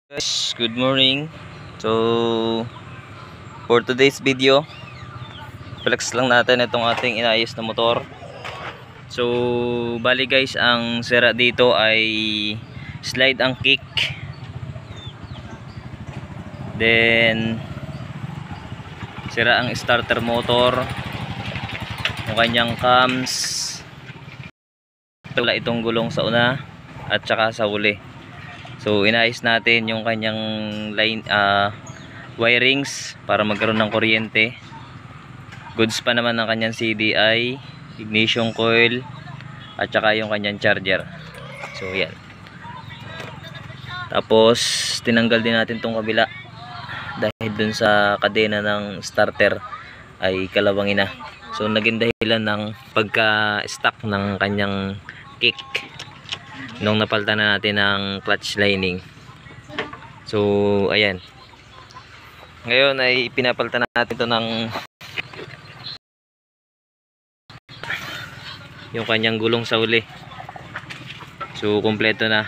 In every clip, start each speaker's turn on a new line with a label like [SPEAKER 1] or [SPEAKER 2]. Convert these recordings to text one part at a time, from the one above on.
[SPEAKER 1] Guys, good morning. So, for today's video, flex lang natin itong ating inayos na motor. So, bali guys, ang sira dito ay slide ang kick. Then, sira ang starter motor. Yung kanyang cams. Wala itong gulong sa una at saka sa huli. So inayos natin yung kanyang line wirings para magkaroon ng kuryente. Goods pa naman ng kanyang CDI, ignition coil at saka yung kanyang charger. So yan. Tapos tinanggal din natin tong kabila dahil dun sa kadena ng starter ay kalawangin na. So naging dahilan ng pagka-stuck ng kanyang kick nung napalitan na natin ng clutch lining. So ayan, ngayon ay pinapalitan natin ito ng yung kanyang gulong sa uli. So kompleto na.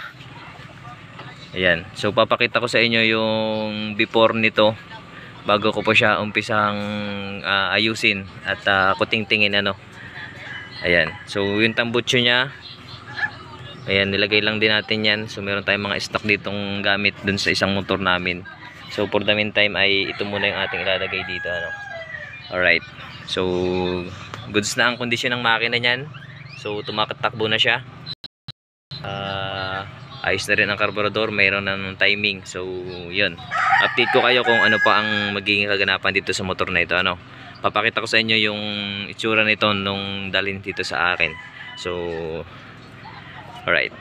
[SPEAKER 1] Ayan, so papakita ko sa inyo yung before nito bago ko po siya umpisang ayusin at kutingtingin ano. Ayan, so yung tambutso nya, ayan, nilagay lang din natin yan. So meron tayong mga stock ditong gamit dun sa isang motor namin. So for the meantime ay ito muna yung ating ilalagay dito ano. Alright, so goods na ang kondisyon ng makina nyan. So tumatakbo na siya. Ayos na rin ang karburador, mayroon na ng timing. So yun, update ko kayo kung ano pa ang magiging kaganapan dito sa motor na ito ano. Papakita ko sa inyo yung itsura nito nung dalhin dito sa akin. So alright.